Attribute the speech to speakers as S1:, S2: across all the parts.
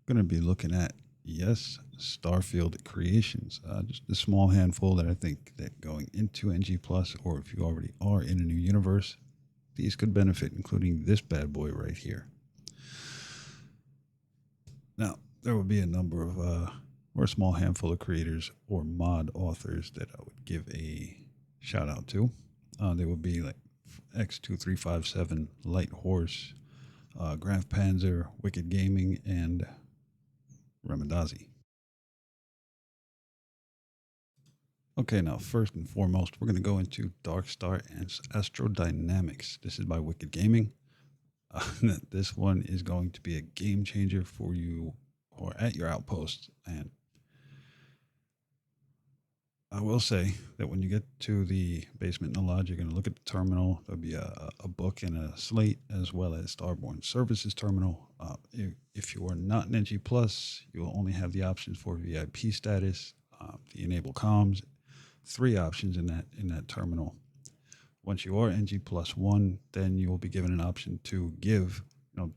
S1: going to be looking at, yes, Starfield creations. Just a small handful that I think that going into NG Plus, or if you already are in a new universe, these could benefit, including this bad boy right here. Now, there will be a number of, or a small handful of creators or mod authors that I would give a shout out to. They would be like X2357, Lighthorse, Grafpanzer, WykkydGaming, and remidaszi. Okay, now first and foremost, we're going to go into Darkstar and Astrodynamics. This is by WykkydGaming. This one is going to be a game changer for you or at your outpost. And I will say that when you get to the basement in the lodge, you're going to look at the terminal. There'll be a book and a slate, as well as Starborn Services Terminal. If you are not an NG Plus, you will only have the options for VIP status, the enable comms, 3 options in that terminal. Once you are NG Plus 1, then you will be given an option to give,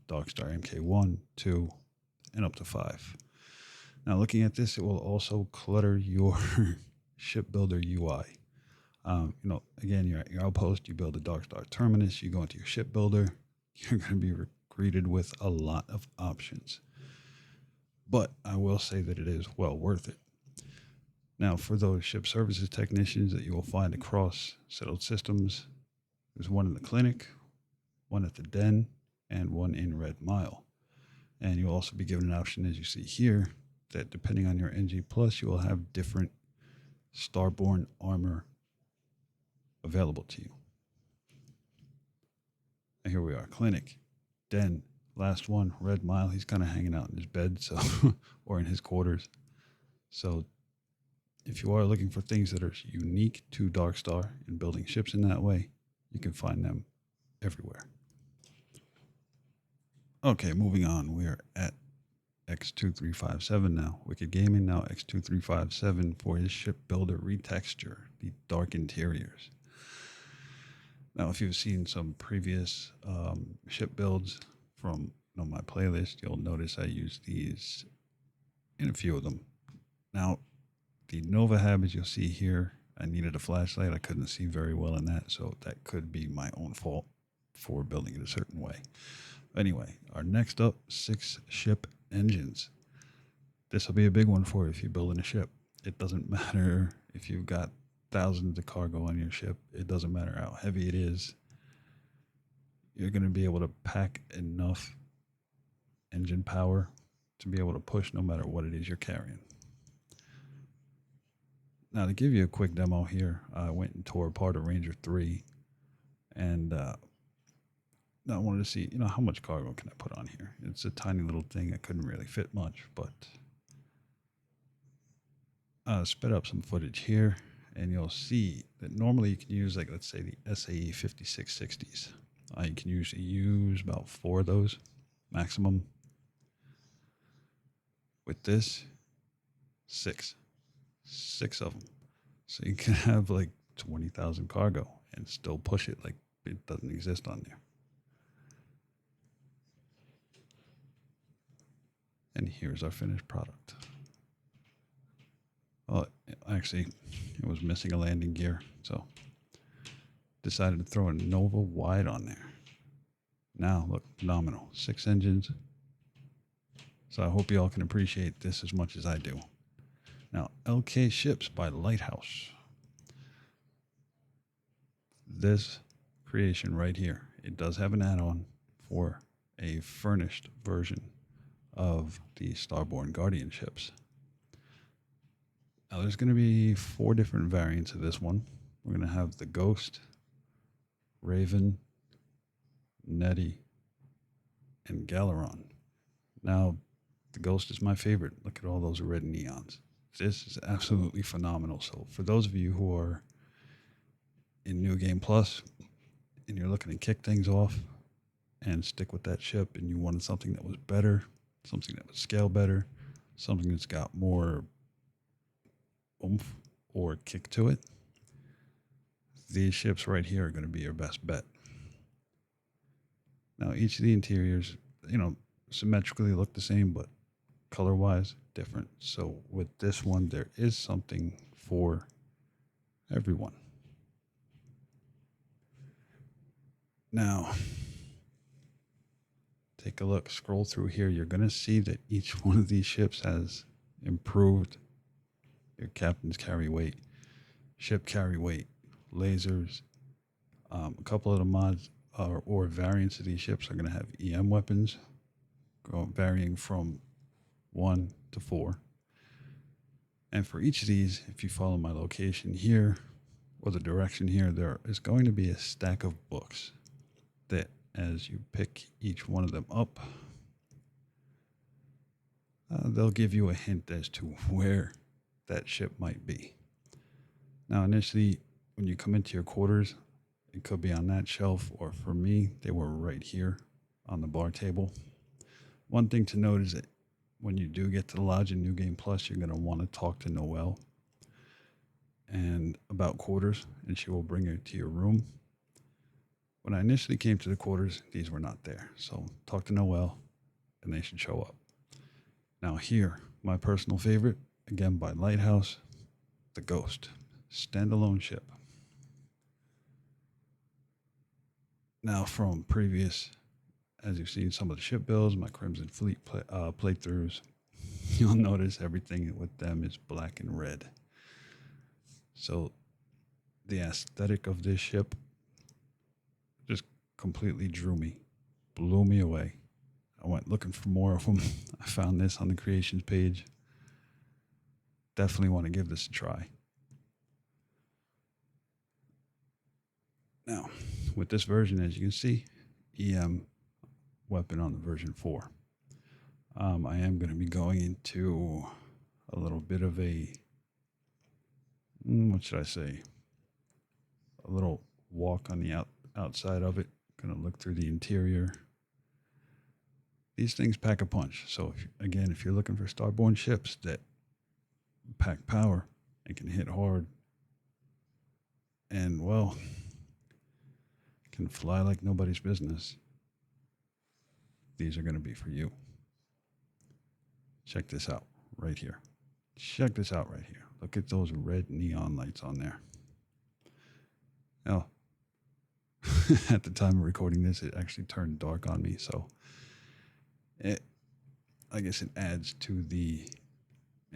S1: Darkstar MK1, 2, and up to 5. Now, looking at this, it will also clutter your ship builder UI. Again, you're at your outpost, you build a Darkstar terminus, you go into your ship builder, you're going to be greeted with a lot of options. But I will say that it is well worth it. Now, for those ship services technicians that you will find across settled systems, there's one in the clinic, one at the den, and one in Red Mile. And you'll also be given an option, as you see here, that depending on your NG Plus, you will have different Starborn armor available to you. And here we are, clinic, den, last one, Red Mile. He's kind of hanging out in his bed, so or in his quarters. So if you are looking for things that are unique to Darkstar and building ships in that way, you can find them everywhere. Okay, moving on. We are at X2357 now. WykkydGaming now X2357 for his ship builder Retexture, the dark interiors. Now, if you've seen some previous ship builds from my playlist, you'll notice I use these in a few of them. Now, the Nova Hab, as you'll see here, I needed a flashlight. I couldn't see very well in that, so that could be my own fault for building it a certain way. Anyway, our next up, 6 ship engines. This will be a big one for you if you're building a ship. It doesn't matter if you've got thousands of cargo on your ship. It doesn't matter how heavy it is. You're going to be able to pack enough engine power to be able to push no matter what it is you're carrying. Now, to give you a quick demo here, I went and tore apart a Ranger 3, and I wanted to see, how much cargo can I put on here. It's a tiny little thing. I couldn't really fit much, but sped up some footage here, and you'll see that normally you can use, like, let's say the SAE 5660s. You can usually use about 4 of those maximum. With this, 6 of them. So you can have like 20,000 cargo and still push it like it doesn't exist on there. And here's our finished product. Well, actually, it was missing a landing gear, so decided to throw a Nova wide on there. Now, look, phenomenal. 6 engines. So I hope you all can appreciate this as much as I do. Now, LK Ships by Lighthouse. This creation right here, it does have an add-on for a furnished version of the Starborn Guardian Ships. Now, there's going to be 4 different variants of this one. We're going to have the Ghost, Raven, Nettie, and Galeron. Now, the Ghost is my favorite. Look at all those red neons. This is absolutely phenomenal. So for those of you who are in New Game Plus and you're looking to kick things off and stick with that ship and you wanted something that was better, something that would scale better, something that's got more oomph or kick to it, these ships right here are going to be your best bet. Now, each of the interiors, symmetrically look the same, but color-wise different. So with this one, there is something for everyone. Now, take a look, scroll through here. You're going to see that each one of these ships has improved your captain's carry weight, ship carry weight, lasers. A couple of the mods or variants of these ships are going to have EM weapons, varying from 1 to 4. And for each of these, if you follow my location here or the direction here, there is going to be a stack of books that as you pick each one of them up, they'll give you a hint as to where that ship might be. Now, initially, when you come into your quarters, it could be on that shelf, or for me, they were right here on the bar table. One thing to note is that when you do get to the lodge in New Game Plus, you're going to want to talk to Noelle and about quarters, and she will bring you to your room. When I initially came to the quarters, these were not there. So talk to Noelle, and they should show up. Now here, my personal favorite, again by Lighthouse, the Ghost, standalone ship. Now from previous, as you've seen some of the ship builds, my Crimson Fleet playthroughs, you'll notice everything with them is black and red. So the aesthetic of this ship just completely drew me, blew me away. I went looking for more of them. I found this on the creations page. Definitely want to give this a try. Now, with this version, as you can see, EM weapon on the version 4. I am going to be going into a little bit of a, what should I say? A little walk on the outside of it. Going to look through the interior. These things pack a punch. So if you're looking for Starborn ships that pack power and can hit hard and, well, can fly like nobody's business, these are going to be for you. Check this out right here. Check this out right here. Look at those red neon lights on there. Now, at the time of recording this, it actually turned dark on me, so I guess it adds to the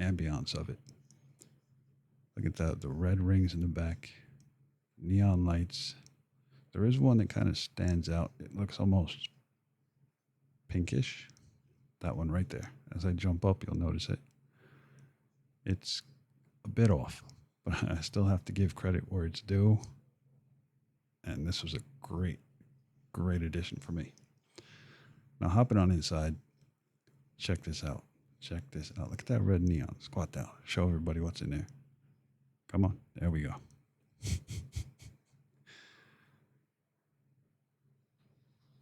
S1: ambiance of it. Look at the red rings in the back, neon lights. There is one that kind of stands out. It looks almost pinkish. That one right there. As I jump up, you'll notice it. It's a bit off, but I still have to give credit where it's due. And this was a great, great addition for me. Now, hopping on inside, check this out. Check this out. Look at that red neon. Squat down. Show everybody what's in there. Come on. There we go.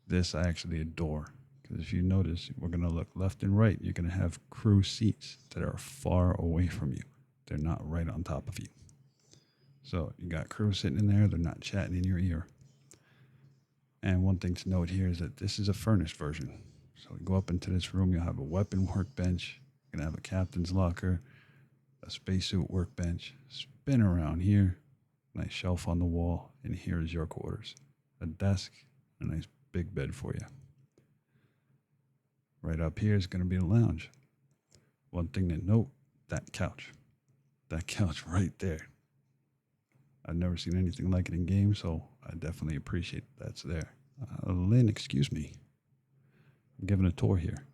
S1: This I actually adore. Because if you notice, we're going to look left and right. You're going to have crew seats that are far away from you. They're not right on top of you. So you got crew sitting in there. They're not chatting in your ear. And one thing to note here is that this is a furnished version. So you go up into this room, you'll have a weapon workbench. You're going to have a captain's locker, a spacesuit workbench, spin around here, nice shelf on the wall, and here is your quarters. A desk, a nice big bed for you. Right up here is going to be a lounge. One thing to note, that couch. That couch right there. I've never seen anything like it in game, so I definitely appreciate that's there. Lynn, excuse me. I'm giving a tour here.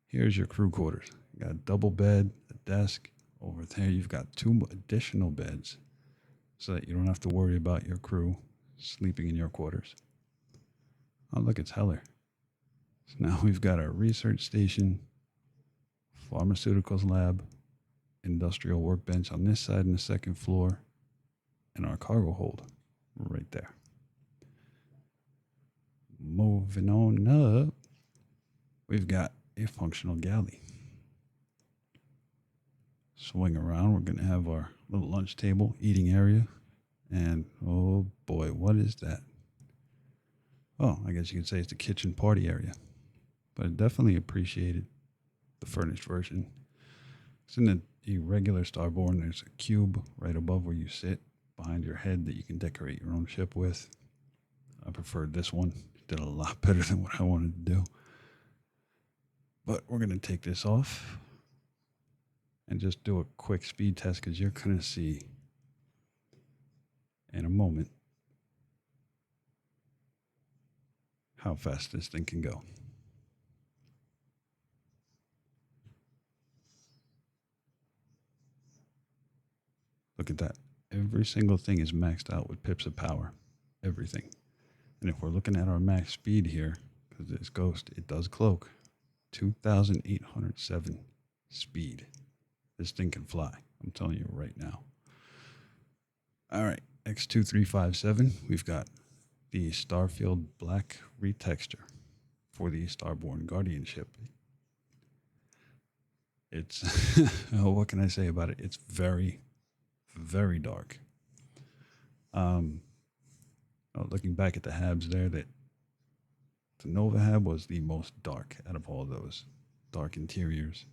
S1: Here's your crew quarters. You got a double bed, a desk. Over there, you've got 2 additional beds so that you don't have to worry about your crew sleeping in your quarters. Oh, look, it's Heller. So now we've got our research station, pharmaceuticals lab, industrial workbench on this side and the second floor, and our cargo hold right there. Moving on up, we've got a functional galley. Swing around, we're going to have our little lunch table, eating area, and oh boy, what is that? Oh, I guess you could say it's the kitchen party area, but I definitely appreciated the Furnished version. It's in the regular Starborn. There's a cube right above where you sit behind your head that you can decorate your own ship with. I preferred this one. It did a lot better than what I wanted to do. But we're going to take this off and just do a quick speed test because you're going to see in a moment how fast this thing can go. Look at that. Every single thing is maxed out with pips of power. Everything. And if we're looking at our max speed here, because this Ghost, it does cloak, 2,807 speed. This thing can fly. I'm telling you right now. All right, X2357, we've got the Starfield Black Retexture for the Starborn Guardian Ship. It's, what can I say about it? It's very, very dark. Looking back at the Habs there, that the Nova Hab was the most dark out of all those dark interiors.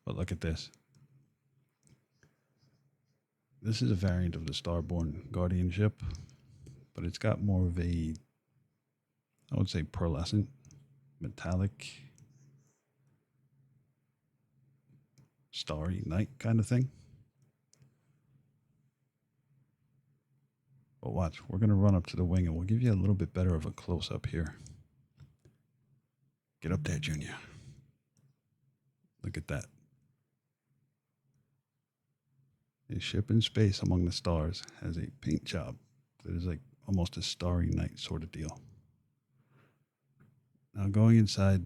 S1: But look at this. This is a variant of the Starborn Guardian Ship, but it's got more of a, I would say, pearlescent, metallic, starry night kind of thing. But watch, we're going to run up to the wing and we'll give you a little bit better of a close-up here. Get up there, Junior. Look at that. A ship in space among the stars has a paint job that is like almost a starry night sort of deal. Now going inside,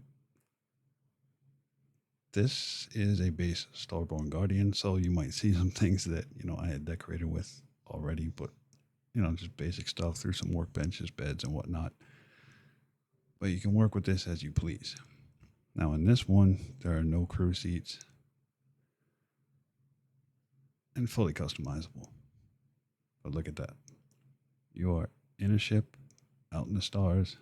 S1: this is a base Starborn Guardian, so you might see some things that, I had decorated with already, but, just basic stuff through some workbenches, beds, and whatnot. But you can work with this as you please. Now in this one, there are no crew seats and fully customizable. But look at that. You are in a ship out in the stars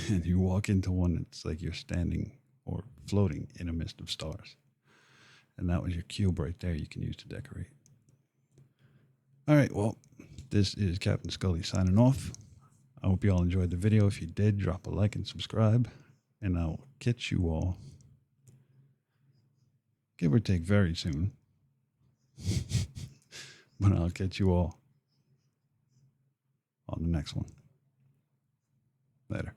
S1: and you walk into one that's like you're standing or floating in a mist of stars. And that was your cube right there you can use to decorate. All right, well, this is Captain Scully signing off. I hope you all enjoyed the video. If you did, drop a like and subscribe. And I'll catch you all, give or take, very soon. But I'll catch you all on the next one. Later.